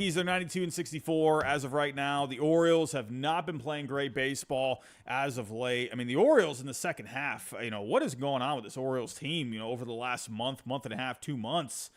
Yankees are 92-64 as of right now. The Orioles have not been playing great baseball as of late. I mean, the Orioles in the second half, what is going on with this Orioles team, over the last month and a half, 2 months?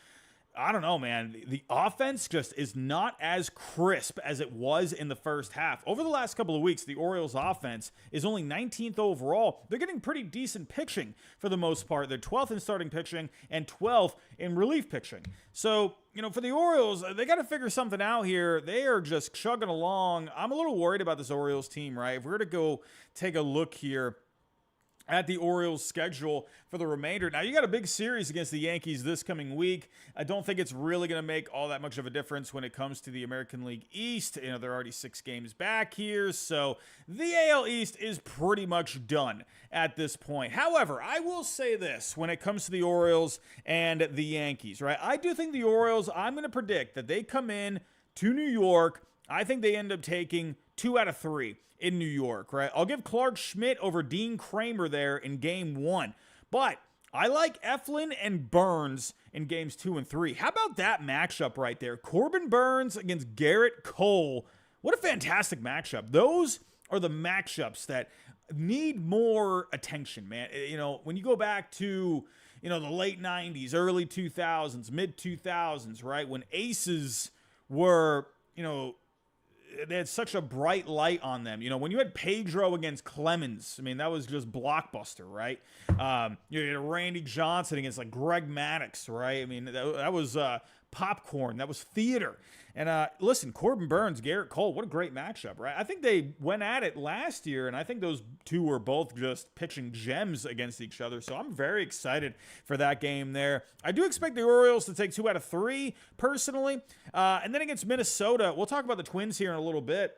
I don't know, man. The offense just is not as crisp as it was in the first half. Over the last couple of weeks, the Orioles offense is only 19th overall. They're getting pretty decent pitching for the most part. They're 12th in starting pitching and 12th in relief pitching. So, for the Orioles, they got to figure something out here. They are just chugging along. I'm a little worried about this Orioles team, right? If we're to go take a look here at the Orioles schedule for the remainder. Now, you got a big series against the Yankees this coming week. I don't think it's really going to make all that much of a difference when it comes to the American League East. They're already 6 games back here, so the AL East is pretty much done at this point. However, I will say this when it comes to the Orioles and the Yankees, right? I do think the Orioles, I'm going to predict that they come in to New York. I think they end up taking 2 out of 3 in New York, right? I'll give Clark Schmidt over Dean Kramer there in game 1. But I like Eflin and Burns in games 2 and 3. How about that matchup right there? Corbin Burns against Garrett Cole. What a fantastic matchup. Those are the matchups that need more attention, man. When you go back to, the late 90s, early 2000s, mid 2000s, right? When aces were, they had such a bright light on them. When you had Pedro against Clemens, that was just blockbuster, right? You had Randy Johnson against Greg Maddux, right? That was popcorn. That was theater. And listen, Corbin Burns, Garrett Cole, what a great matchup, right? I think they went at it last year, and I think those two were both just pitching gems against each other. So I'm very excited for that game there. I do expect the Orioles to take 2 out of 3, personally. And then against Minnesota, we'll talk about the Twins here in a little bit.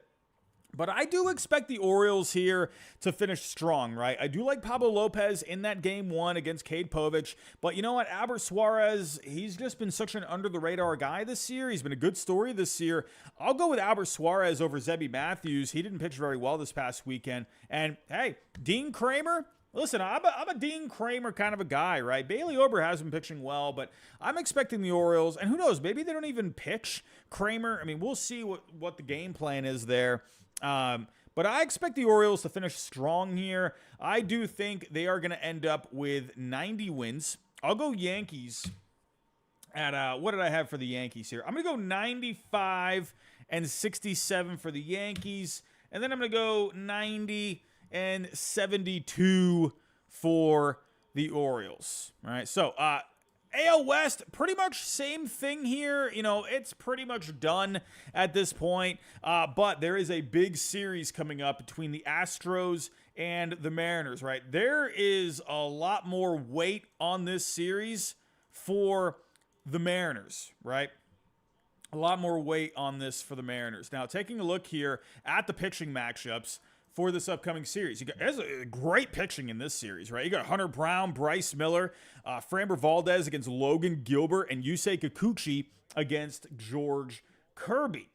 But I do expect the Orioles here to finish strong, right? I do like Pablo Lopez in that game 1 against Cade Povich. But you know what? Albert Suarez, he's just been such an under-the-radar guy this year. He's been a good story this year. I'll go with Albert Suarez over Zebby Matthews. He didn't pitch very well this past weekend. And, hey, Dean Kramer, listen, I'm a Dean Kramer kind of a guy, right? Bailey Ober has been pitching well, but I'm expecting the Orioles, and who knows, maybe they don't even pitch Kramer. We'll see what the game plan is there. But I expect the Orioles to finish strong here. I do think they are going to end up with 90 wins. I'll go Yankees at, what did I have for the Yankees here? I'm going to go 95 and 67 for the Yankees. And then I'm going to go 90 and 72 for the Orioles. All right, so AL West, pretty much same thing here. It's pretty much done at this point. But there is a big series coming up between the Astros and the Mariners, right? There is a lot more weight on this series for the Mariners, right? A lot more weight on this for the Mariners. Now, taking a look here at the pitching matchups for this upcoming series. There's a great pitching in this series, right? You got Hunter Brown, Bryce Miller, Framber Valdez against Logan Gilbert, and Yusei Kikuchi against George Kirby.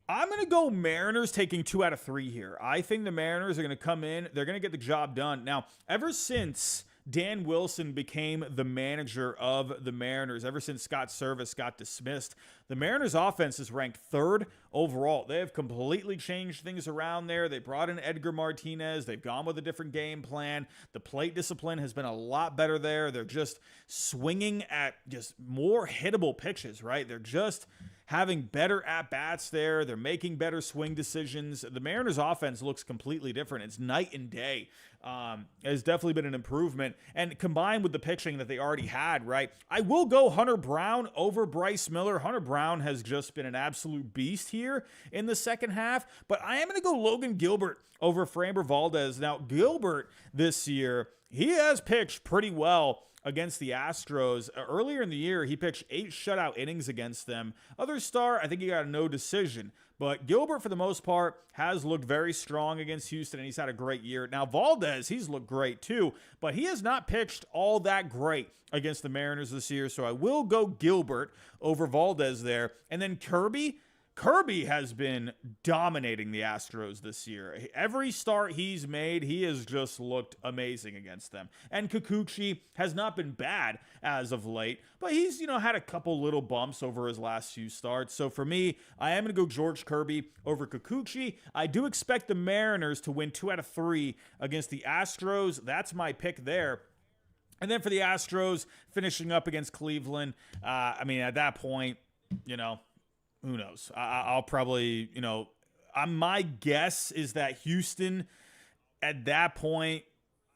I'm going to go Mariners taking 2 out of 3 here. I think the Mariners are going to come in. They're going to get the job done. Now, ever since Dan Wilson became the manager of the Mariners, ever since Scott Servais got dismissed, the Mariners offense is ranked 3rd overall. They have completely changed things around there. They brought in Edgar Martinez. They've gone with a different game plan. The plate discipline has been a lot better there. They're just swinging at just more hittable pitches, right? They're just having better at-bats there. They're making better swing decisions. The Mariners offense looks completely different. It's night and day. Has definitely been an improvement. And combined with the pitching that they already had, right? I will go Hunter Brown over Bryce Miller. Hunter Brown has just been an absolute beast here in the second half. But I am going to go Logan Gilbert over Framber Valdez. Now, Gilbert this year, he has pitched pretty well against the Astros. Earlier in the year, he pitched 8 shutout innings against them. Other star, I think he got a no decision. But Gilbert, for the most part, has looked very strong against Houston, and he's had a great year. Now, Valdez, he's looked great too, but he has not pitched all that great against the Mariners this year, so I will go Gilbert over Valdez there. And then Kirby, Kirby has been dominating the Astros this year. Every start he's made, he has just looked amazing against them. And Kikuchi has not been bad as of late, but he's, had a couple little bumps over his last few starts. So for me, I am going to go George Kirby over Kikuchi. I do expect the Mariners to win 2 out of 3 against the Astros. That's my pick there. And then for the Astros, finishing up against Cleveland, at that point, who knows? I'll probably, my guess is that Houston, at that point,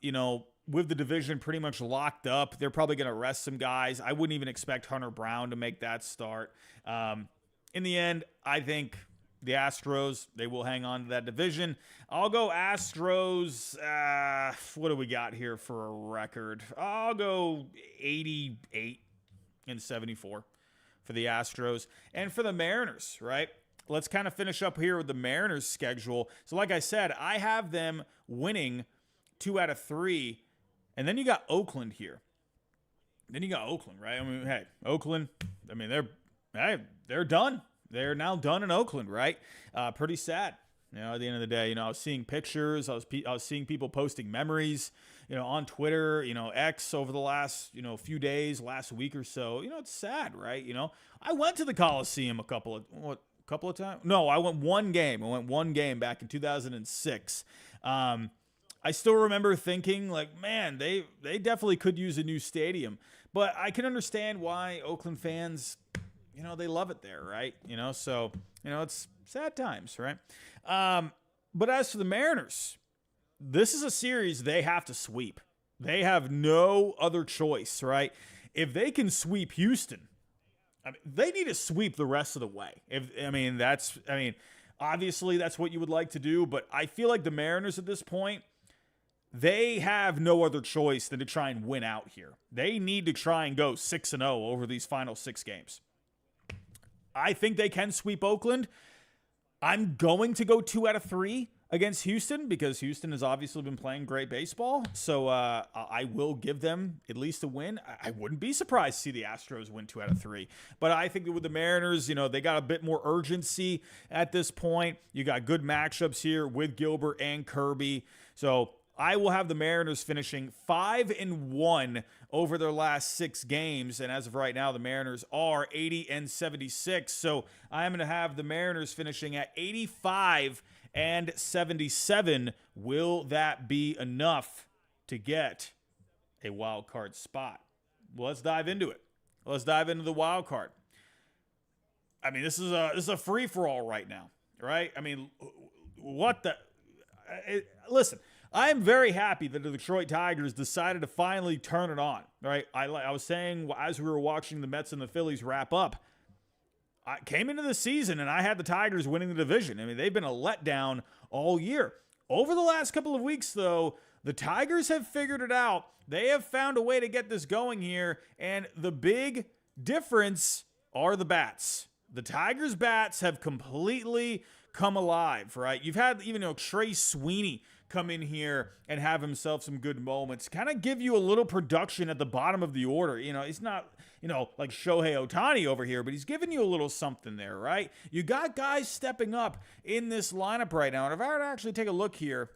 with the division pretty much locked up, they're probably going to rest some guys. I wouldn't even expect Hunter Brown to make that start. In the end, I think the Astros, they will hang on to that division. I'll go Astros. What do we got here for a record? I'll go 88-74. For the Astros and for the Mariners, right? Let's kind of finish up here with the Mariners schedule. So like I said, I have them winning 2 out of 3. And then you got Oakland here. Then you got Oakland, right? Hey, Oakland, they're done. They're now done in Oakland, right? Pretty sad. At the end of the day, I was seeing pictures. I was seeing people posting memories, on Twitter, X over the last, few days, last week or so. It's sad, right? I went to the Coliseum a couple of times. No, I went one game. I went one game back in 2006. I still remember thinking, like, man, they definitely could use a new stadium. But I can understand why Oakland fans, they love it there, right? So, it's sad times, right? But as for the Mariners, this is a series they have to sweep. They have no other choice, right? If they can sweep Houston, they need to sweep the rest of the way. Obviously that's what you would like to do, but I feel like the Mariners at this point, they have no other choice than to try and win out here. They need to try and go 6-0 over these final 6 games. I think they can sweep Oakland. I'm going to go 2 out of 3 against Houston because Houston has obviously been playing great baseball. So I will give them at least a win. I wouldn't be surprised to see the Astros win 2 out of 3. But I think that with the Mariners, they got a bit more urgency at this point. You got good matchups here with Gilbert and Kirby. So I will have the Mariners finishing 5-1 over their last 6 games. And as of right now, the Mariners are 80-76. So I'm going to have the Mariners finishing at 85-77. Will that be enough to get a wild card spot? Well, let's dive into it. Let's dive into the wild card. This is a free-for-all right now, right? Listen. I am very happy that the Detroit Tigers decided to finally turn it on, right? I was saying as we were watching the Mets and the Phillies wrap up, I came into the season and I had the Tigers winning the division. They've been a letdown all year. Over the last couple of weeks, though, the Tigers have figured it out. They have found a way to get this going here, and the big difference are the bats. The Tigers' bats have completely come alive, right? You've had even Trey Sweeney come in here and have himself some good moments, kind of give you a little production at the bottom of the order. He's not, like Shohei Ohtani over here, but he's giving you a little something there, right? You got guys stepping up in this lineup right now. And if I were to actually take a look here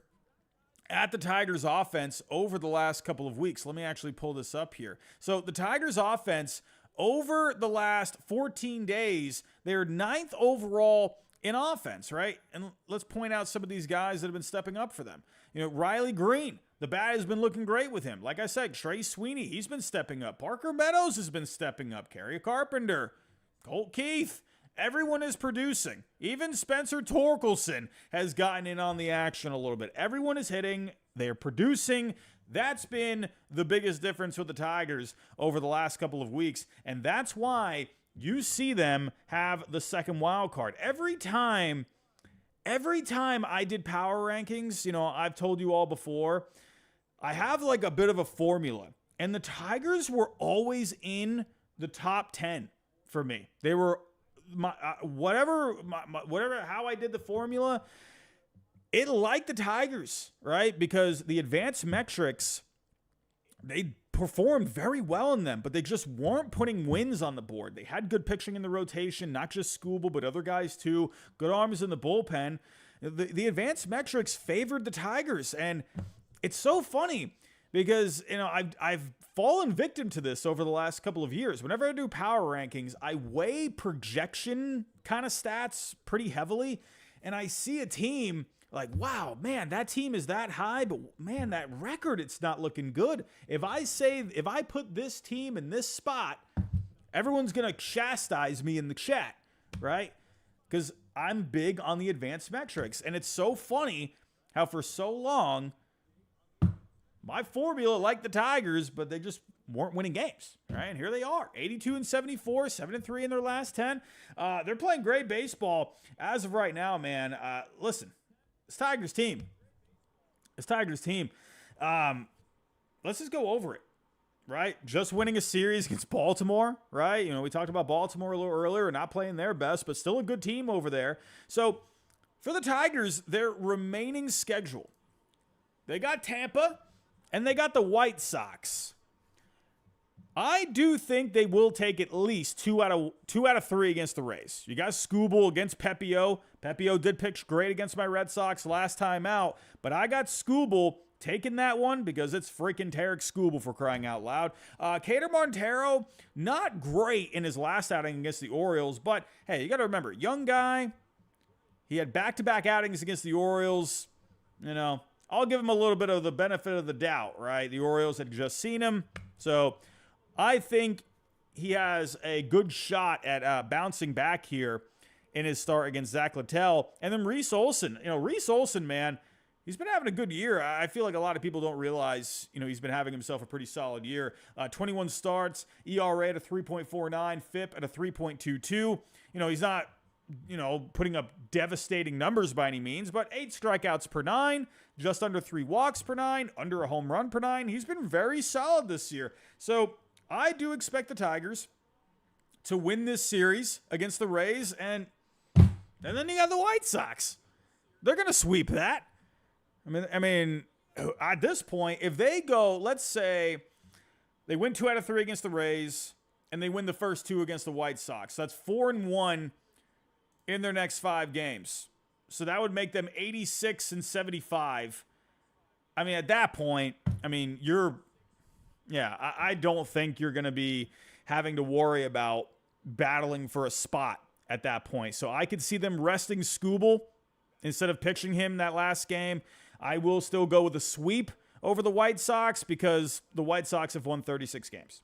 at the Tigers offense over the last couple of weeks, let me actually pull this up here. So the Tigers offense over the last 14 days, they're 9th overall in offense, right? And let's point out some of these guys that have been stepping up for them. Riley Green, the bat has been looking great with him. Like I said, Trey Sweeney, he's been stepping up. Parker Meadows has been stepping up. Kerry Carpenter, Colt Keith, everyone is producing. Even Spencer Torkelson has gotten in on the action a little bit. Everyone is hitting. They're producing. That's been the biggest difference with the Tigers over the last couple of weeks. And that's why you see them have the second wild card. Every time I did power rankings, I've told you all before, I have like a bit of a formula. And the Tigers were always in the top 10 for me. They were whatever how I did the formula, it liked the Tigers, right? Because the advanced metrics, they performed very well in them, but they just weren't putting wins on the board. They had good pitching in the rotation, not just Skubal, but other guys too. Good arms in the bullpen. The advanced metrics favored the Tigers, and it's so funny because I've fallen victim to this over the last couple of years. Whenever I do power rankings, I weigh projection kind of stats pretty heavily, and I see a team like, wow, man, that team is that high, but man, that record, it's not looking good. If I put this team in this spot, everyone's going to chastise me in the chat, right? Because I'm big on the advanced metrics. And it's so funny how for so long, my formula liked the Tigers, but they just weren't winning games, right? And here they are, 82-74, 7-3 in their last 10. They're playing great baseball as of right now, man. Listen. It's Tigers team. Let's just go over it, right? Just winning a series against Baltimore, right? We talked about Baltimore a little earlier, not playing their best, but still a good team over there. So for the Tigers, their remaining schedule, they got Tampa and they got the White Sox. I do think they will take at least two out of three against the Rays. You got Skubal against Pepio. Pepio did pitch great against my Red Sox last time out, but I got Skubal taking that one because it's freaking Tarek Skubal, for crying out loud. Cater Montero, not great in his last outing against the Orioles, but hey, you got to remember, young guy. He had back-to-back outings against the Orioles. I'll give him a little bit of the benefit of the doubt, right? The Orioles had just seen him, so I think he has a good shot at bouncing back here in his start against Zach Littell. And then Reese Olson. Reese Olson, man, he's been having a good year. I feel like a lot of people don't realize, he's been having himself a pretty solid year. 21 starts, ERA at a 3.49, FIP at a 3.22. He's not, putting up devastating numbers by any means, but 8 strikeouts per 9, just under 3 walks per 9, under a home run per 9. He's been very solid this year. So I do expect the Tigers to win this series against the Rays, and then you got the White Sox. They're going to sweep that. I mean, at this point, if they go, let's say they win 2 out of 3 against the Rays, and they win the first 2 against the White Sox. That's 4-1 in their next 5 games. So that would make them 86-75. I mean, at that point, I don't think you're going to be having to worry about battling for a spot at that point. So I could see them resting Skubal instead of pitching him that last game. I will still go with a sweep over the White Sox because the White Sox have won 36 games.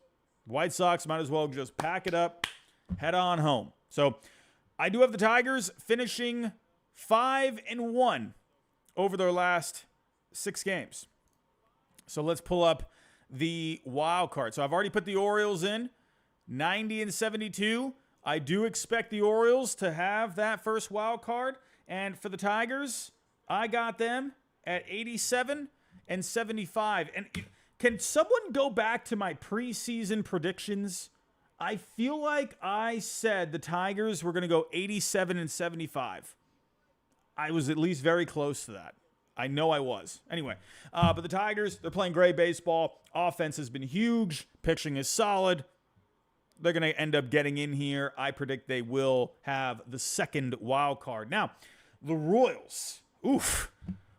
The White Sox might as well just pack it up, head on home. So I do have the Tigers finishing 5-1 over their last 6 games. So let's pull up the wild card. So I've already put the Orioles in 90-72. I do expect the Orioles to have that first wild card. And for the Tigers, I got them at 87-75. And can someone go back to my preseason predictions? I feel like I said the Tigers were going to go 87-75. I was at least very close to that. I know I was. Anyway, but the Tigers, they're playing great baseball. Offense has been huge. Pitching is solid. They're going to end up getting in here. I predict they will have the second wild card. Now, the Royals. Oof.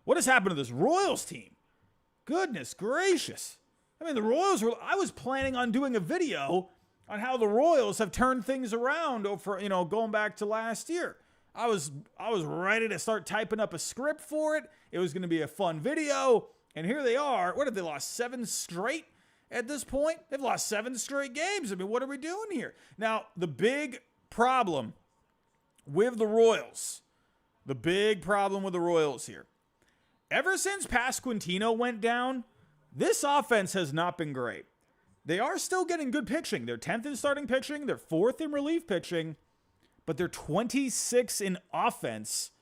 What has happened to this Royals team? Goodness gracious. The Royals were, I was planning on doing a video on how the Royals have turned things around over, going back to last year. I was ready to start typing up a script for it. It was going to be a fun video. And here they are. What have they lost? 7 straight at this point? They've lost 7 straight games. What are we doing here? Now, the big problem with the Royals here. Ever since Pasquantino went down, this offense has not been great. They are still getting good pitching. They're 10th in starting pitching. They're 4th in relief pitching. But they're 26 in offense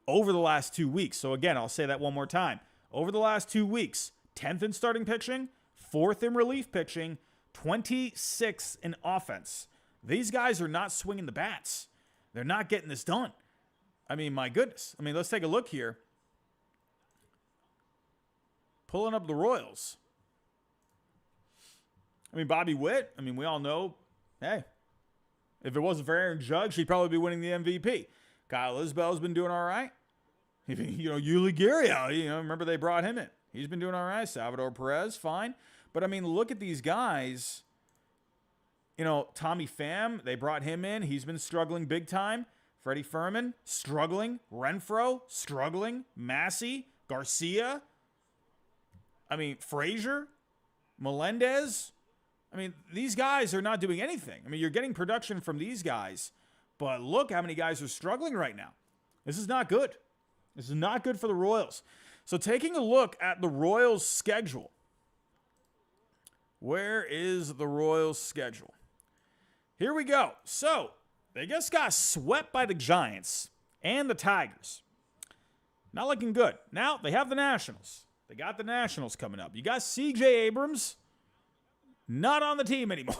over the last 2 weeks. So again, I'll say that one more time. Over the last 2 weeks, 10th in starting pitching, 4th in relief pitching, 26 in offense. These guys are not swinging the bats. They're not getting this done. My goodness. Let's take a look here. Pulling up the Royals. I mean, Bobby Witt, I mean, we all know, hey, if it wasn't for Aaron Judge, he'd probably be winning the MVP. Kyle Isbell's been doing all right. Yuli Gurriel, remember they brought him in. He's been doing all right. Salvador Perez, fine. But, I mean, look at these guys. Tommy Pham, they brought him in. He's been struggling big time. Freddie Furman, struggling. Renfroe, struggling. Massey, Garcia. I mean, Frazier, Melendez. I mean, these guys are not doing anything. I mean, you're getting production from these guys. But look how many guys are struggling right now. This is not good. This is not good for the Royals. So taking a look at the Royals' schedule. Where is the Royals' schedule? Here we go. So they just got swept by the Giants and the Tigers. Not looking good. Now they have the Nationals. They got the Nationals coming up. You got C.J. Abrams, not on the team anymore.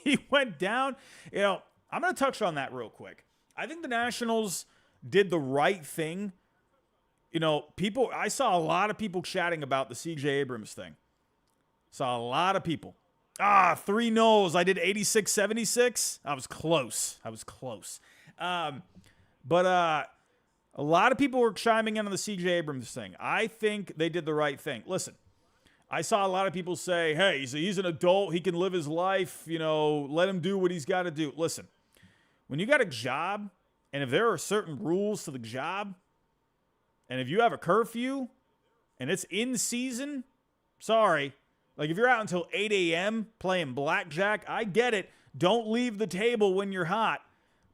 He went down. I'm going to touch on that real quick. I think the Nationals did the right thing. I saw a lot of people chatting about the C.J. Abrams thing. Saw a lot of people. 3 no's. I did 86-76. I was close. But a lot of people were chiming in on the C.J. Abrams thing. I think they did the right thing. Listen, I saw a lot of people say, hey, he's an adult. He can live his life. Let him do what he's got to do. Listen, when you got a job, and if there are certain rules to the job, and if you have a curfew, and it's in season, sorry. Like if you're out until 8 a.m. playing blackjack, I get it. Don't leave the table when you're hot.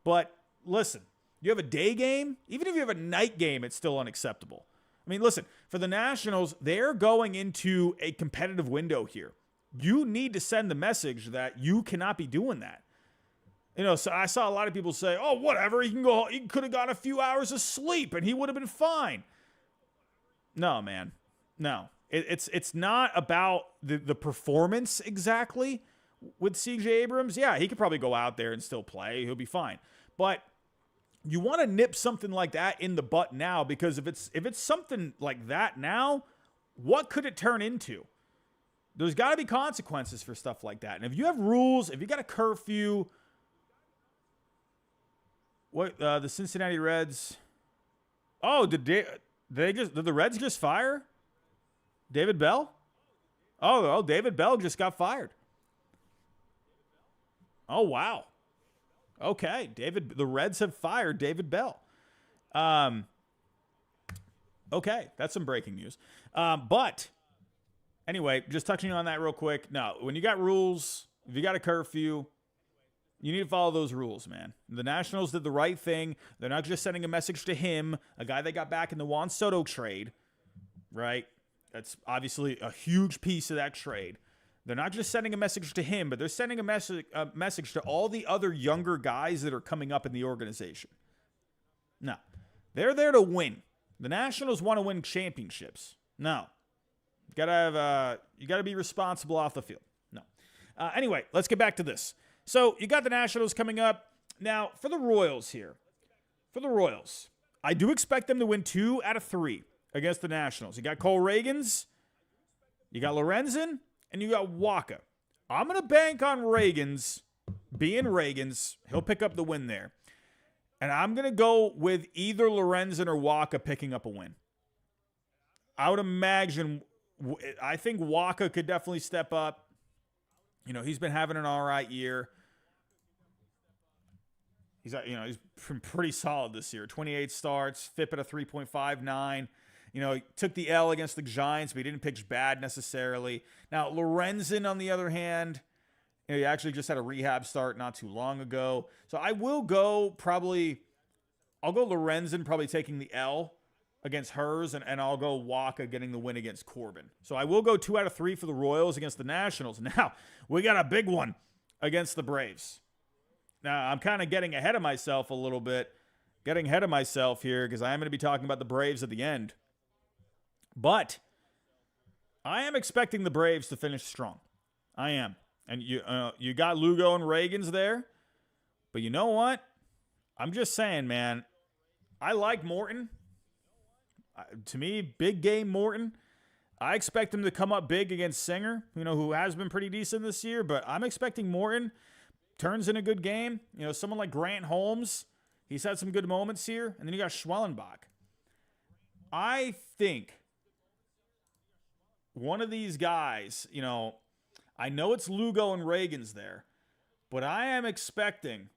But listen, you have a day game, even if you have a night game, it's still unacceptable. I mean, listen, for the Nationals, they're going into a competitive window here. You need to send the message that you cannot be doing that. So I saw a lot of people say, oh, whatever, he could have got a few hours of sleep and he would have been fine. No, man. No. It's not about the performance exactly with C.J. Abrams. Yeah, he could probably go out there and still play. He'll be fine. But you want to nip something like that in the butt now, because if it's something like that now, what could it turn into? There's got to be consequences for stuff like that. And if you have rules, if you got a curfew, the Cincinnati Reds? Oh, did the Reds just fire David Bell? Oh, David Bell just got fired. Oh, wow. Okay, the Reds have fired David Bell. Okay, that's some breaking news. But anyway, just touching on that real quick. No, when you got rules, if you got a curfew, you need to follow those rules, man. The Nationals did the right thing. They're not just sending a message to him, a guy they got back in the Juan Soto trade, right? That's obviously a huge piece of that trade. They're not just sending a message to him, but they're sending a message to all the other younger guys that are coming up in the organization. No, they're there to win. The Nationals want to win championships. No, you gotta be responsible off the field. No. Anyway, let's get back to this. So you got the Nationals coming up. Now, for the Royals here. For the Royals, I do expect them to win 2 out of 3 against the Nationals. You got Cole Ragans, you got Lorenzen, and you got Waka. I'm going to bank on Ragans being Ragans. He'll pick up the win there. And I'm going to go with either Lorenzen or Waka picking up a win. I would imagine, I think Waka could definitely step up. He's been having an all right year. He's been pretty solid this year. 28 starts, FIP at a 3.59. He took the L against the Giants, but he didn't pitch bad necessarily. Now, Lorenzen, on the other hand, he actually just had a rehab start not too long ago. So I will go I'll go Lorenzen probably taking the L against Hers, and I'll go Waka getting the win against Corbin. So I will go 2 out of 3 for the Royals against the Nationals. Now, we got a big one against the Braves. Now, I'm kind of getting ahead of myself a little bit. Getting ahead of myself here because I am going to be talking about the Braves at the end. But I am expecting the Braves to finish strong. I am. And you got Lugo and Ragans there. But you know what? I'm just saying, man. I like Morton. To me, big game Morton. I expect him to come up big against Singer, who has been pretty decent this year, but I'm expecting Morton turns in a good game. Someone like Grant Holmes, he's had some good moments here. And then you got Schwellenbach. I think one of these guys, I know it's Lugo and Reagan's there, but I am expecting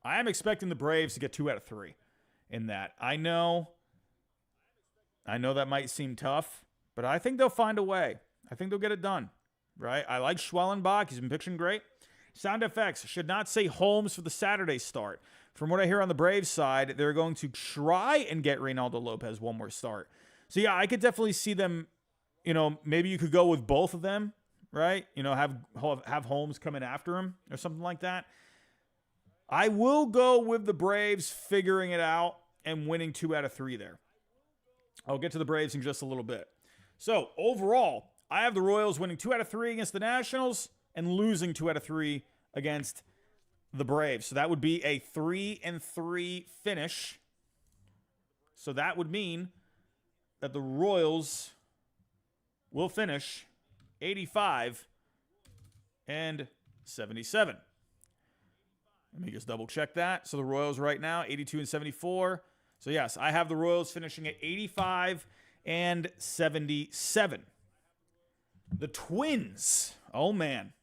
the Braves to get 2 out of 3 in that. I know that might seem tough, but I think they'll find a way. I think they'll get it done, right? I like Schwellenbach. He's been pitching great. Sound effects should not say Holmes for the Saturday start. From what I hear on the Braves side, they're going to try and get Reynaldo Lopez one more start. So, yeah, I could definitely see them, maybe you could go with both of them, right? Have Holmes come in after him or something like that. I will go with the Braves figuring it out and winning 2 out of 3 there. I'll get to the Braves in just a little bit. So, overall, I have the Royals winning 2 out of 3 against the Nationals and losing 2 out of 3 against the Braves. So, that would be a 3-3 finish. So, that would mean that the Royals will finish 85 and 77. Let me just double check that. So, the Royals right now, 82 and 74. So, yes, I have the Royals finishing at 85 and 77. The Twins. Oh, man.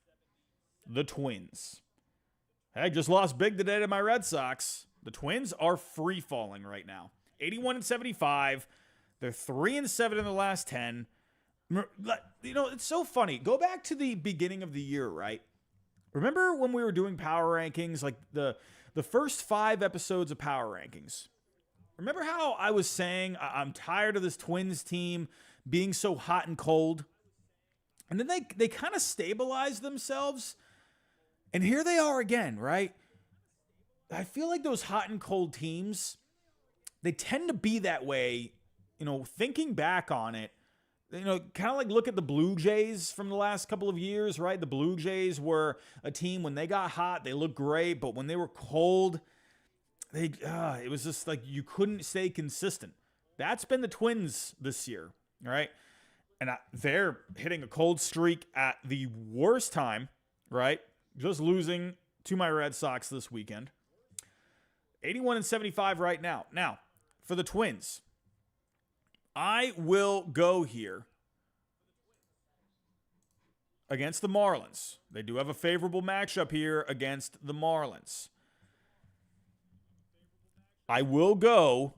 The Twins. I just lost big today to my Red Sox. The Twins are free-falling right now. 81 and 75. They're 3 and 7 in the last 10. It's so funny. Go back to the beginning of the year, right? Remember when we were doing power rankings, like the first 5 episodes of power rankings? Remember how I was saying I'm tired of this Twins team being so hot and cold? And then they kind of stabilized themselves. And here they are again, right? I feel like those hot and cold teams, they tend to be that way, thinking back on it. Kind of like look at the Blue Jays from the last couple of years, right? The Blue Jays were a team when they got hot, they looked great, but when they were cold, it was just like you couldn't stay consistent. That's been the Twins this year, right? And they're hitting a cold streak at the worst time, right? Just losing to my Red Sox this weekend. 81 and 75 right now. Now, for the Twins, I will go here against the Marlins. They do have a favorable matchup here against the Marlins. I will go.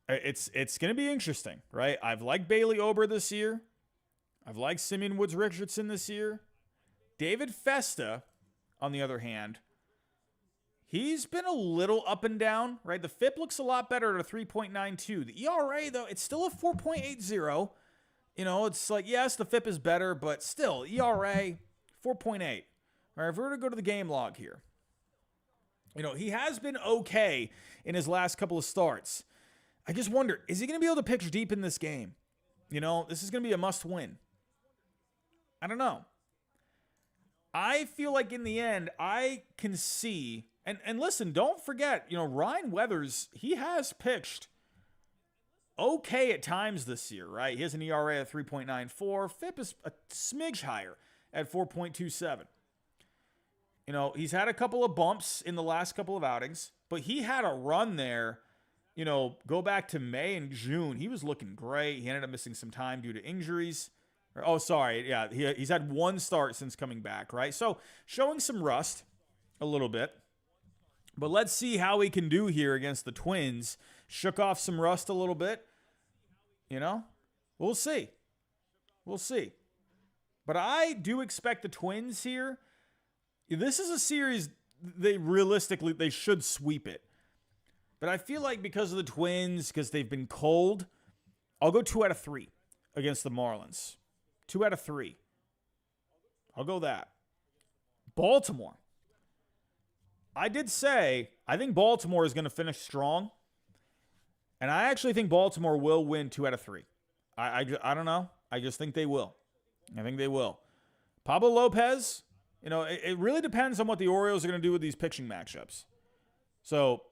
It's going to be interesting, right? I've liked Bailey Ober this year. I've liked Simeon Woods Richardson this year. David Festa, on the other hand, he's been a little up and down, right? The FIP looks a lot better at a 3.92. The ERA, though, it's still a 4.80. It's like, yes, the FIP is better, but still, ERA, 4.8. All right, if we were to go to the game log here, he has been okay in his last couple of starts. I just wonder, is he going to be able to pitch deep in this game? This is going to be a must-win. I don't know. I feel like in the end, I can see, and listen, don't forget, Ryan Weathers, he has pitched okay at times this year, right? He has an ERA of 3.94. FIP is a smidge higher at 4.27. He's had a couple of bumps in the last couple of outings, but he had a run there. Go back to May and June. He was looking great. He ended up missing some time due to injuries. Oh, sorry. Yeah, he's had one start since coming back, right? So showing some rust a little bit. But let's see how he can do here against the Twins. Shook off some rust a little bit. We'll see. We'll see. But I do expect the Twins here. This is a series they should sweep it. But I feel like because of the Twins, because they've been cold, I'll go 2 out of 3 against the Marlins. 2 out of 3. I'll go that. Baltimore. I did say I think Baltimore is going to finish strong. And I actually think Baltimore will win 2 out of 3. I don't know. I just think they will. I think they will. Pablo Lopez, it really depends on what the Orioles are going to do with these pitching matchups. So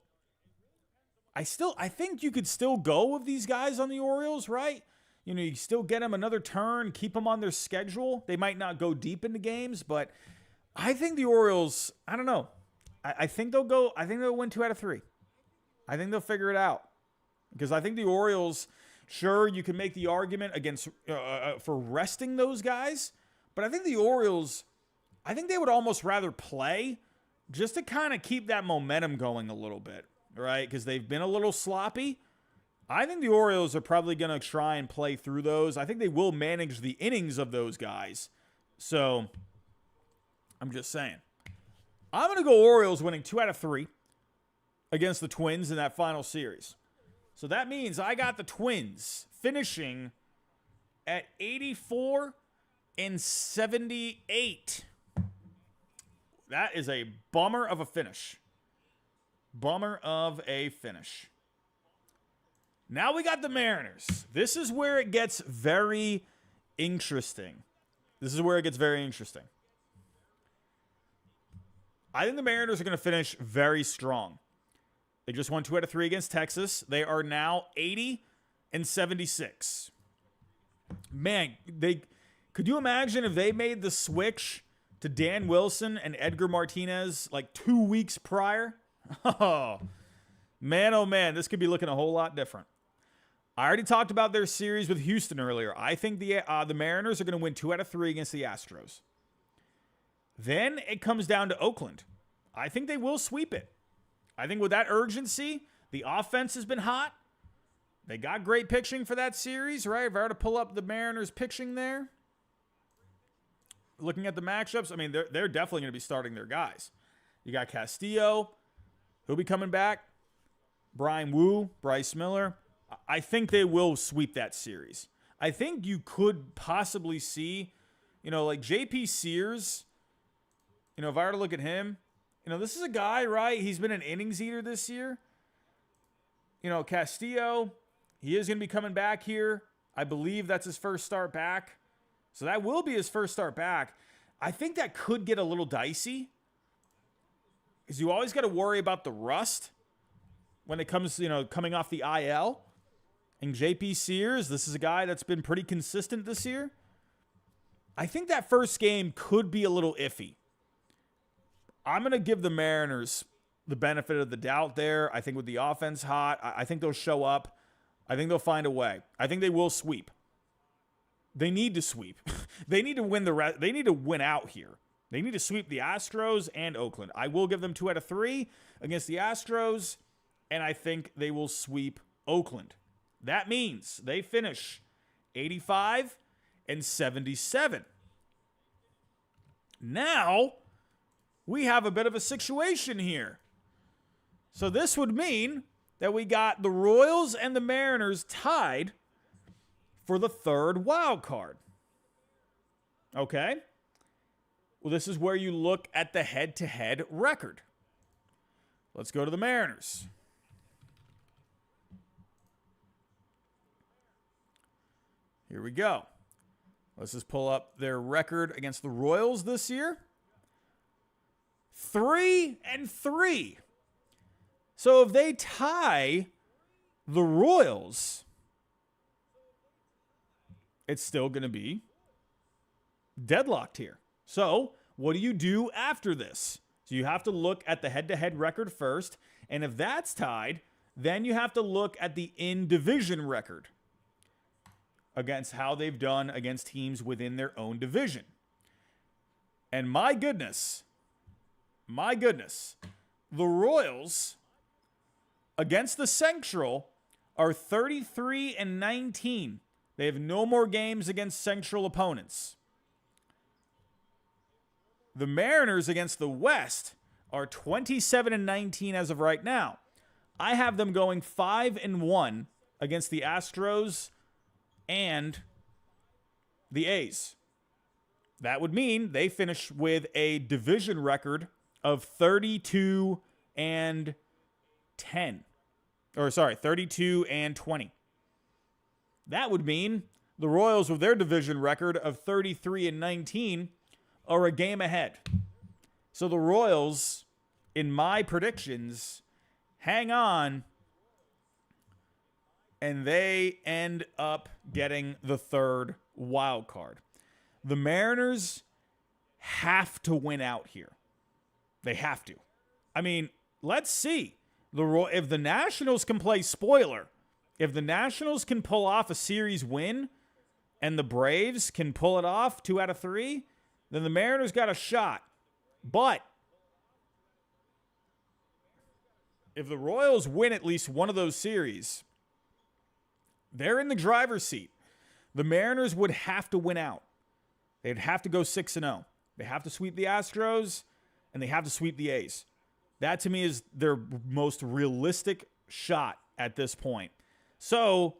I think you could still go with these guys on the Orioles, right? You still get them another turn, keep them on their schedule. They might not go deep into games, but I think the Orioles, I don't know. I think they'll win 2 out of 3. I think they'll figure it out. Because I think the Orioles, sure, you can make the argument against for resting those guys, but I think the Orioles, I think they would almost rather play just to kind of keep that momentum going a little bit, right? Because they've been a little sloppy. I think the Orioles are probably going to try and play through those. I think they will manage the innings of those guys. So, I'm just saying. I'm going to go Orioles winning 2 out of 3 against the Twins in that final series. So that means I got the Twins finishing at 84 and 78. That is a bummer of a finish. Bummer of a finish. Now we got the Mariners. This is where it gets very interesting. I think the Mariners are going to finish very strong. They just won 2 out of 3 against Texas. They are now 80 and 76. Man, could you imagine if they made the switch to Dan Wilson and Edgar Martinez like 2 weeks prior? Oh, man, this could be looking a whole lot different. I already talked about their series with Houston earlier. I think the Mariners are going to win 2 out of 3 against the Astros. Then it comes down to Oakland. I think they will sweep it. I think with that urgency, the offense has been hot. They got great pitching for that series, right? If I were to pull up the Mariners pitching there, looking at the matchups, I mean, they're definitely going to be starting their guys. You got Castillo, who'll be coming back. Brian Wu, Bryce Miller. I think they will sweep that series. I think you could possibly see, like J.P. Sears, if I were to look at him, this is a guy, right? He's been an innings eater this year. Castillo, he is going to be coming back here. I believe that's his first start back. So that will be his first start back. I think that could get a little dicey because you always got to worry about the rust when it comes, coming off the IL. And J.P. Sears, this is a guy that's been pretty consistent this year. I think that first game could be a little iffy. I'm going to give the Mariners the benefit of the doubt there. I think with the offense hot, I think they'll show up. I think they'll find a way. I think they will sweep. They need to sweep. They need to win they need to win out here. They need to sweep the Astros and Oakland. I will give them 2 out of 3 against the Astros, and I think they will sweep Oakland. That means they finish 85 and 77. Now, we have a bit of a situation here. So this would mean that we got the Royals and the Mariners tied for the 3rd wild card. Okay? Well, this is where you look at the head-to-head record. Let's go to the Mariners. Here we go. Let's just pull up their record against the Royals this year. 3-3. So if they tie the Royals, it's still going to be deadlocked here. So what do you do after this? So you have to look at the head-to-head record first. And if that's tied, then you have to look at the in-division record against how they've done against teams within their own division. And my goodness, the Royals against the Central are 33-19. They have no more games against Central opponents. The Mariners against the West are 27-19 as of right now. I have them going 5-1 against the Astros and the A's. That would mean they finish with a division record of 32-10. 32-20. That would mean the Royals, with their division record of 33-19, are a game ahead. So the Royals, in my predictions, hang on and they end up getting the third wild card. The Mariners have to win out here. They have to. I mean, let's see. If the Nationals can play spoiler, if the Nationals can pull off a series win and the Braves can pull it off 2 out of 3, then the Mariners got a shot. But if the Royals win at least one of those series, they're in the driver's seat. The Mariners would have to win out. They'd have to go 6-0. They have to sweep the Astros, and they have to sweep the A's. That, to me, is their most realistic shot at this point. So,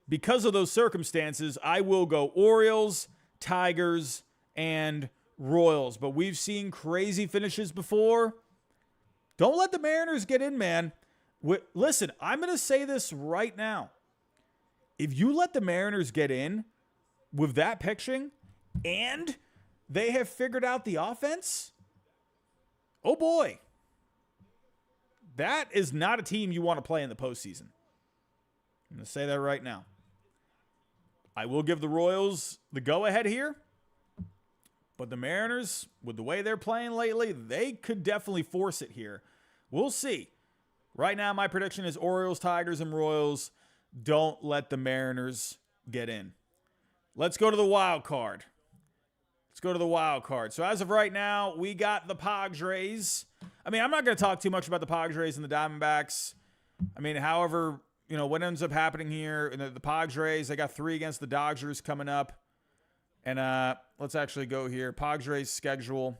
because of those circumstances, I will go Orioles, Tigers, and Royals. But we've seen crazy finishes before. Don't let the Mariners get in, man. Listen, I'm going to say this right now. If you let the Mariners get in with that pitching and they have figured out the offense, oh boy, that is not a team you want to play in the postseason. I'm going to say that right now. I will give the Royals the go-ahead here, but the Mariners, with the way they're playing lately, they could definitely force it here. We'll see. Right now, my prediction is Orioles, Tigers, and Royals. Don't let the Mariners get in. Let's go to the wild card. So as of right now, we got the Padres. I mean, I'm not going to talk too much about the Padres and the Diamondbacks. I mean, however, what ends up happening here, the Padres, they got 3 against the Dodgers coming up. And let's actually go here. Padres schedule.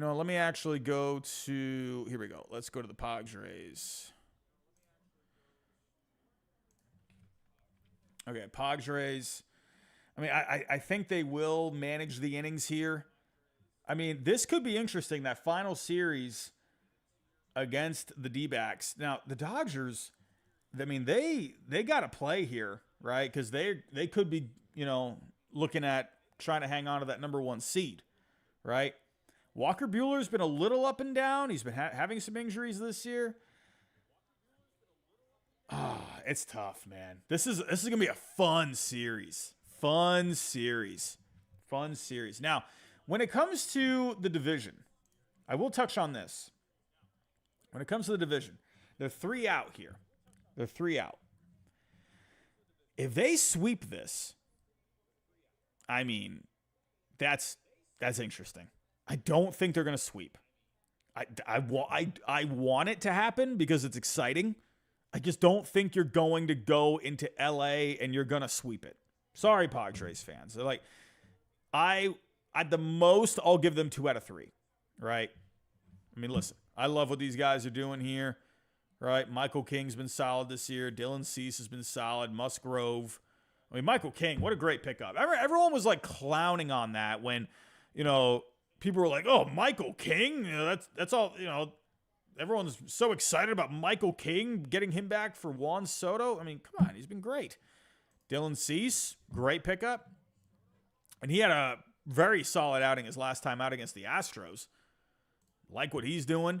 Let me actually go to, here we go. Let's go to the Padres. Okay, Padres. I mean, I think they will manage the innings here. I mean, this could be interesting, that final series against the D-backs. Now, the Dodgers, I mean, they got to play here, right? Because they could be, looking at trying to hang on to that number 1 seed, right? Walker Buehler's been a little up and down. He's been having some injuries this year. It's tough, man. This is going to be a fun series. Fun series. Now, when it comes to the division, I will touch on this. When it comes to the division, they're 3 out here. They're 3 out. If they sweep this, I mean, that's interesting. I don't think they're going to sweep. I want it to happen because it's exciting. I just don't think you're going to go into LA and you're going to sweep it. Sorry, Padres fans. They're like, at the most, I'll give them 2 out of 3, right? I mean, listen, I love what these guys are doing here, right? Michael King's been solid this year. Dylan Cease has been solid. Musgrove. I mean, Michael King, what a great pickup. Everyone was like clowning on that when, people were like, oh, Michael King? That's all, everyone's so excited about Michael King, getting him back for Juan Soto. I mean, come on, he's been great. Dylan Cease, great pickup. And he had a very solid outing his last time out against the Astros. Like what he's doing.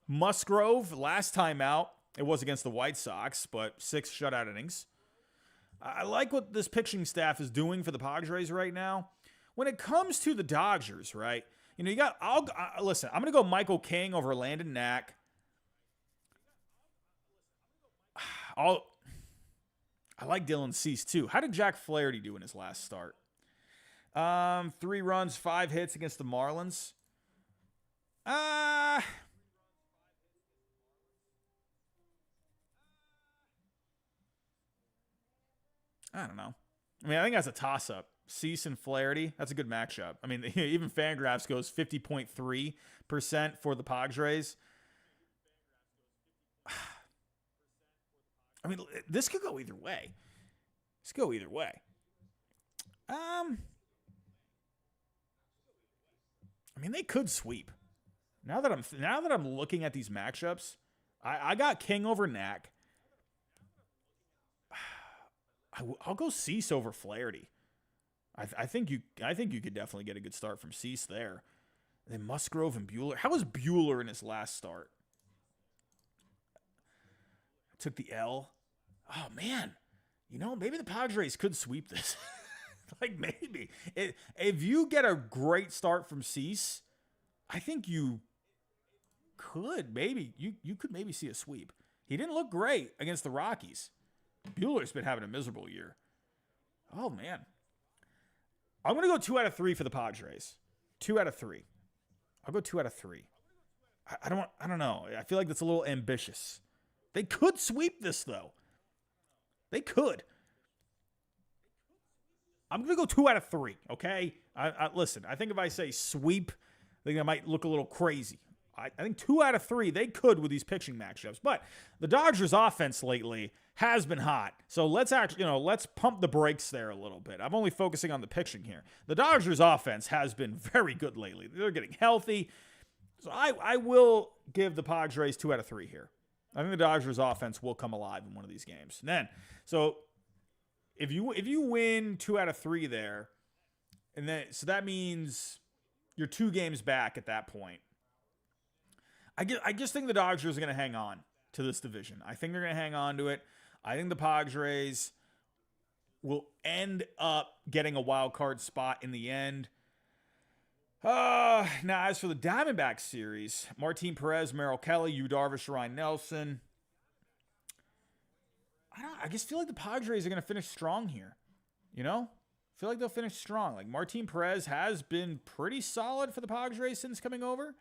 Musgrove, last time out, it was against the White Sox, but 6 shutout innings. I like what this pitching staff is doing for the Padres right now. When it comes to the Dodgers, right? Listen, I'm going to go Michael King over Landon Knack. I like Dylan Cease, too. How did Jack Flaherty do in his last start? 3 runs, 5 hits against the Marlins. I don't know. I mean, I think that's a toss-up. Cease and Flaherty, that's a good matchup. I mean, even Fangraphs goes 50.3% for the Padres. I mean, this could go either way. I mean, they could sweep. Now that I'm looking at these matchups, I got King over Knack. I'll go Cease over Flaherty. I think you could definitely get a good start from Cease there. And then Musgrove and Buehler. How was Buehler in his last start? took the L. Oh, man. Maybe the Padres could sweep this. Like, maybe. If you get a great start from Cease, I think you could maybe. You could maybe see a sweep. He didn't look great against the Rockies. Buehler's been having a miserable year. Oh, man. I'm going to go 2 out of 3 for the Padres. 2 out of 3. I'll go 2 out of 3. I don't know. I feel like that's a little ambitious. They could sweep this, though. They could. I'm going to go 2 out of 3, okay? Listen, I think if I say sweep, I think I might look a little crazy. I think 2 out of 3, they could with these pitching matchups. But the Dodgers' offense lately has been hot. So let's let's pump the brakes there a little bit. I'm only focusing on the pitching here. The Dodgers' offense has been very good lately. They're getting healthy. So I will give the Padres 2 out of 3 here. I think the Dodgers' offense will come alive in one of these games. And then, so if you win 2 out of 3 there, and then so that means you're 2 games back at that point. I just think the Dodgers are going to hang on to this division. I think they're going to hang on to it. I think the Padres will end up getting a wild card spot in the end. Now, as for the Diamondbacks series, Martin Perez, Merrill Kelly, Yu Darvish, Ryan Nelson. I just feel like the Padres are going to finish strong here. I feel like they'll finish strong. Like, Martin Perez has been pretty solid for the Padres since coming over.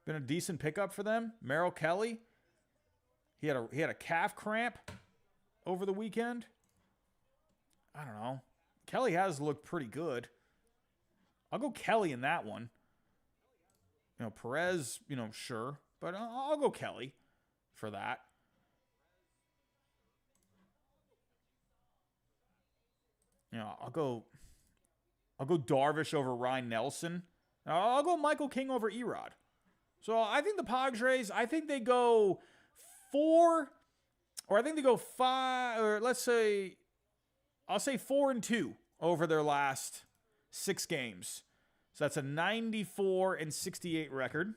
Been a decent pickup for them. Merrill Kelly, he had a calf cramp over the weekend. I don't know. Kelly has looked pretty good. I'll go Kelly in that one. Perez, sure. But I'll go Kelly for that. I'll go Darvish over Ryan Nelson. I'll go Michael King over Erod. So I think the Padres, they go 4, or I think they go 5, or I'll say 4-2 over their last 6 games. So that's a 94-68 record.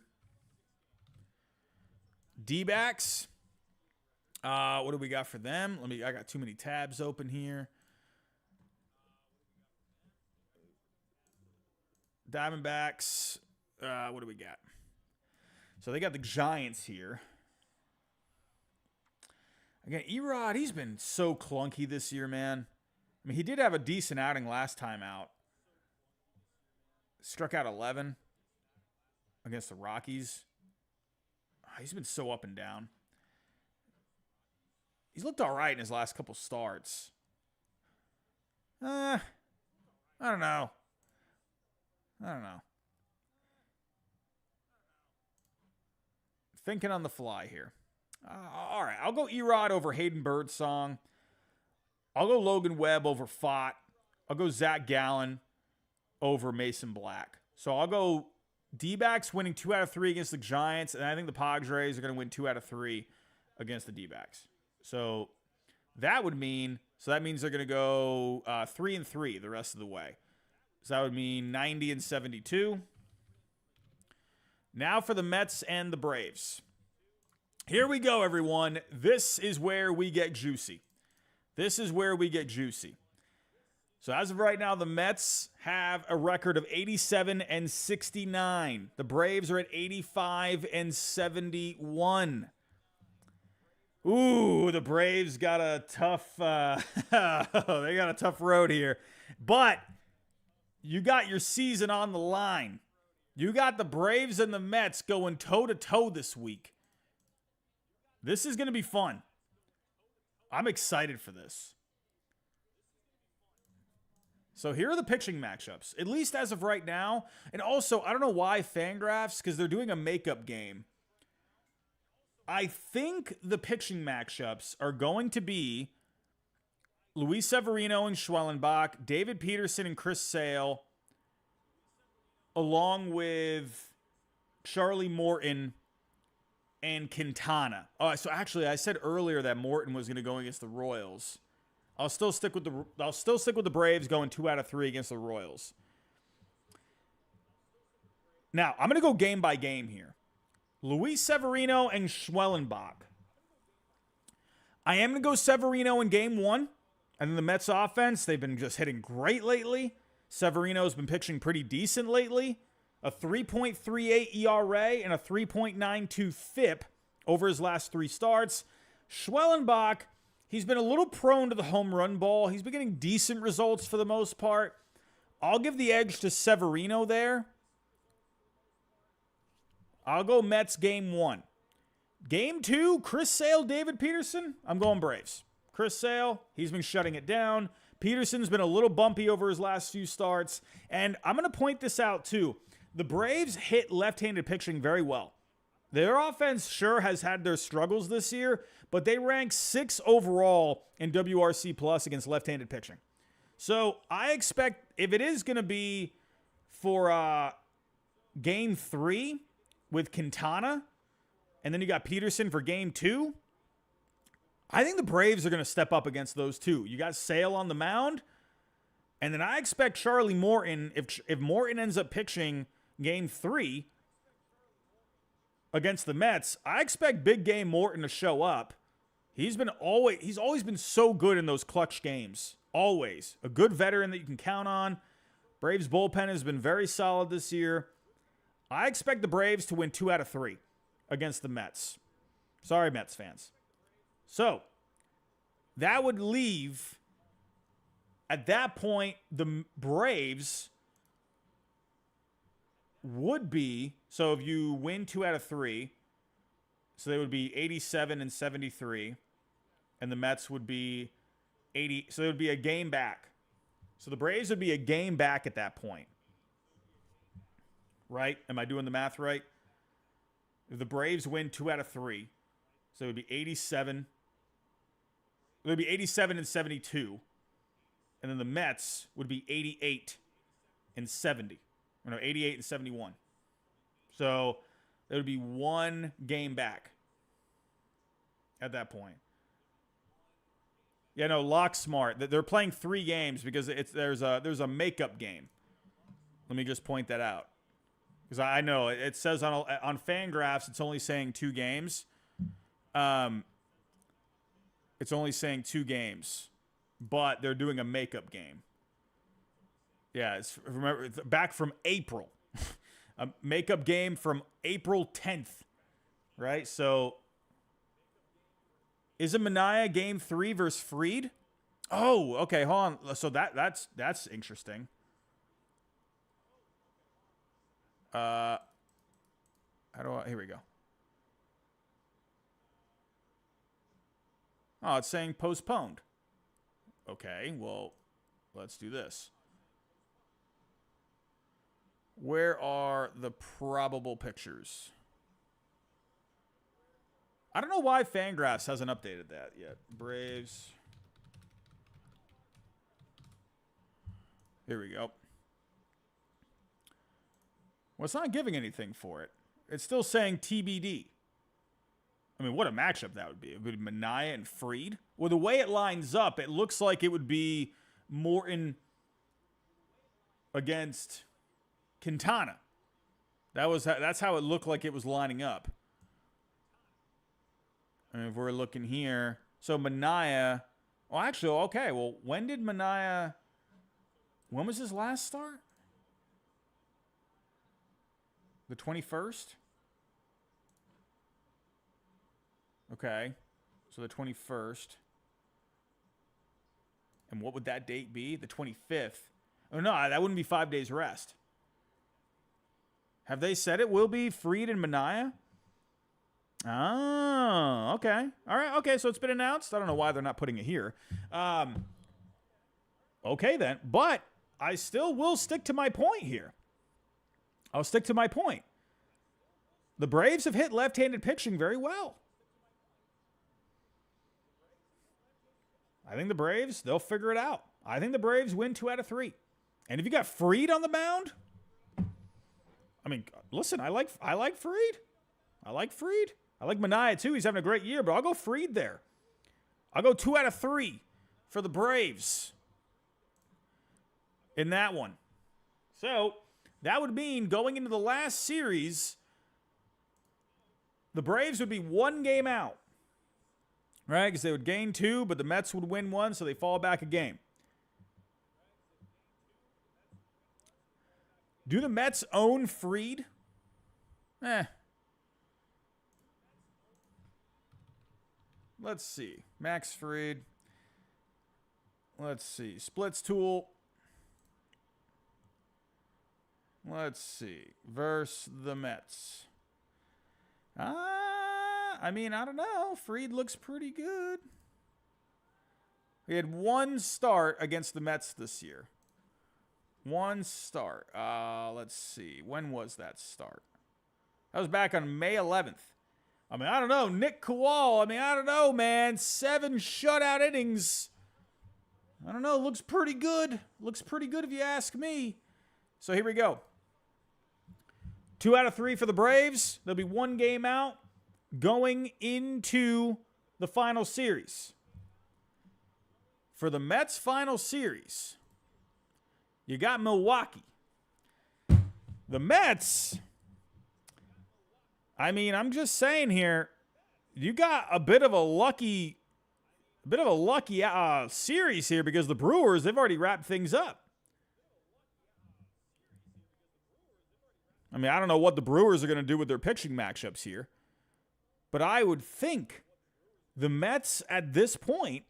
D-backs. What do we got for them? I got too many tabs open here. Diamondbacks. What do we got? So they got the Giants here. Again, Erod, he's been so clunky this year, man. I mean, he did have a decent outing last time out. Struck out 11 against the Rockies. He's been so up and down. He's looked all right in his last couple starts. I don't know. Thinking on the fly here. All right, I'll go Erod over Hayden Birdsong. I'll go Logan Webb over Fott. I'll go Zach Gallen over Mason Black. So I'll go D-backs winning 2 out of 3 against the Giants, and I think the Padres are going to win 2 out of 3 against the D-backs. So that means they're going to go 3-3 the rest of the way. So that would mean 90-72. Now for the Mets and the Braves. Here we go, everyone. This is where we get juicy. So as of right now, the Mets have a record of 87-69. The Braves are at 85-71. Ooh, the Braves got a tough they got a tough road here. But you got your season on the line. You got the Braves and the Mets going toe-to-toe this week. This is going to be fun. I'm excited for this. So here are the pitching matchups, at least as of right now. And also, I don't know why Fangraphs, because they're doing a makeup game. I think the pitching matchups are going to be Luis Severino and Schwellenbach, David Peterson and Chris Sale, along with Charlie Morton and Quintana. Oh, so actually, I said earlier that Morton was going to go against the Royals. I'll still stick with the Braves going 2 out of 3 against the Royals. Now, I'm going to go game by game here. Luis Severino and Schwellenbach. I am going to go Severino in game one. And then the Mets offense, they've been just hitting great lately. Severino's been pitching pretty decent lately. A 3.38 ERA and a 3.92 FIP over his last 3 starts. Schwellenbach, he's been a little prone to the home run ball. He's been getting decent results for the most part. I'll give the edge to Severino there. I'll go Mets game 1. Game 2, Chris Sale, David Peterson. I'm going Braves. Chris Sale, he's been shutting it down. Peterson's been a little bumpy over his last few starts. And I'm going to point this out too. The Braves hit left-handed pitching very well. Their offense sure has had their struggles this year, but they rank 6th overall in WRC plus against left-handed pitching. So I expect if it is going to be for game 3 with Quintana, and then you got Peterson for game 2, I think the Braves are going to step up against those two. You got Sale on the mound, and then I expect Charlie Morton, if Morton ends up pitching game 3 against the Mets, I expect big game Morton to show up. He's always been so good in those clutch games. Always. A good veteran that you can count on. Braves bullpen has been very solid this year. I expect the Braves to win 2 out of 3 against the Mets. Sorry, Mets fans. So, that would leave, at that point, the Braves would be, so if you win 2 out of 3, so they would be 87 and 73, and the Mets would be 80, so it would be a game back. So the Braves would be a game back at that point. Right? Am I doing the math right? If the Braves win 2 out of 3, so it would be 87. It would be 87 and 72. And then the Mets would be 88 and 70. No, 88 and 71. So there would be 1 game back at that point. Yeah, no, Lock's smart. They're playing 3 games because there's a makeup game. Let me just point that out. Because I know it says on Fangraphs it's only saying 2 games. It's only saying 2 games, but they're doing a makeup game. Yeah, remember back from April, a makeup game from April 10th, right? So, is it Manaea game 3 versus Fried? Oh, okay, hold on. So that's interesting. How do I? Here we go. Oh, it's saying postponed. Okay, well, let's do this. Where are the probable pictures? I don't know why Fangraphs hasn't updated that yet. Braves. Here we go. Well, it's not giving anything for it. It's still saying TBD. I mean, what a matchup that would be. It would be Manaea and Fried. Well, the way it lines up, it looks like it would be Morton against Quintana. That's how it looked like it was lining up. And if we're looking here, so Manaea. Well, actually, okay. Well, when did Manaea? When was his last start? The 21st? Okay. So the 21st. And what would that date be? The 25th. Oh, no, that wouldn't be 5 days rest. Have they said it will be Fried and Manaea? Oh, okay. All right, okay, so it's been announced. I don't know why they're not putting it here. Okay, then. But I still will stick to my point here. I'll stick to my point. The Braves have hit left-handed pitching very well. I think the Braves, they'll figure it out. I think the Braves win 2 out of 3. And if you got Fried on the mound, I mean, listen, I like Fried. I like Fried. I like Manaea too. He's having a great year, but I'll go Fried there. I'll go 2 out of 3 for the Braves in that one. So that would mean going into the last series, the Braves would be 1 game out. right? Because they would gain 2, but the Mets would win 1, so they fall back a game. Do the Mets own Fried? Let's see. Max Fried. Let's see. Splits tool. Let's see. Versus the Mets. I mean, I don't know. Fried looks pretty good. He had 1 start against the Mets this year. 1 start. Let's see. When was that start? That was back on May 11th. I mean, I don't know. Nick Kowal. I mean, I don't know, man. 7 shutout innings. I don't know. Looks pretty good. Looks pretty good if you ask me. So here we go. 2 out of 3 for the Braves. There'll be 1 game out going into the final series. For the Mets' final series, you got Milwaukee. The Mets, I mean, I'm just saying here, you got a bit of a lucky series here because the Brewers, they've already wrapped things up. I mean, I don't know what the Brewers are going to do with their pitching matchups here, but I would think the Mets at this point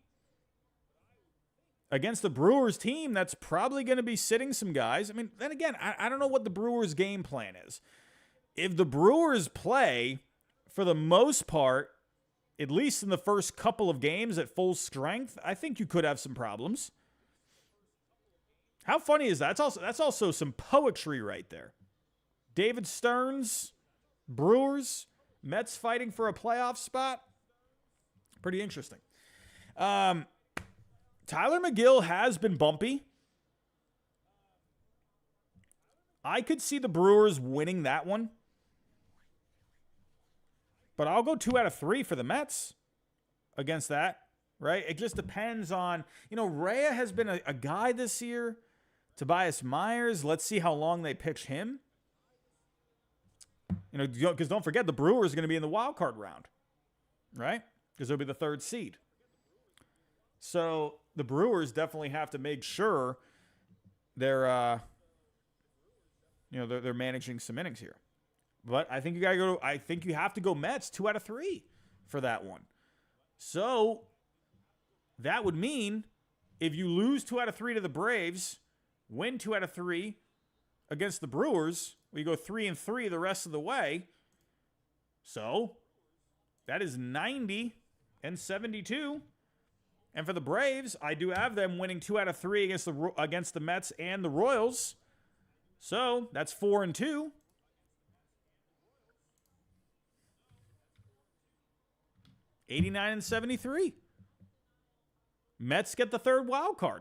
against the Brewers team that's probably going to be sitting some guys. I mean, then again, I don't know what the Brewers' game plan is. If the Brewers play, for the most part, at least in the first couple of games at full strength, I think you could have some problems. How funny is that? That's also some poetry right there. David Stearns, Brewers, Mets fighting for a playoff spot. Pretty interesting. Tyler McGill has been bumpy. I could see the Brewers winning that one. But I'll go 2 out of 3 for the Mets against that, right? It just depends on, Rhea has been a guy this year. Tobias Myers, let's see how long they pitch him. Because don't forget, the Brewers are going to be in the wild card round, right? Because they'll be the 3rd seed. So the Brewers definitely have to make sure they're managing some innings here. But I think you have to go Mets 2 out of 3 for that one. So that would mean if you lose 2 out of 3 to the Braves, win 2 out of 3 against the Brewers, we go 3-3 the rest of the way. So that is 90 and 72. And for the Braves, I do have them winning 2 out of 3 against the Mets and the Royals. So that's 4-2. $89 and $73. Mets get the 3rd wild card.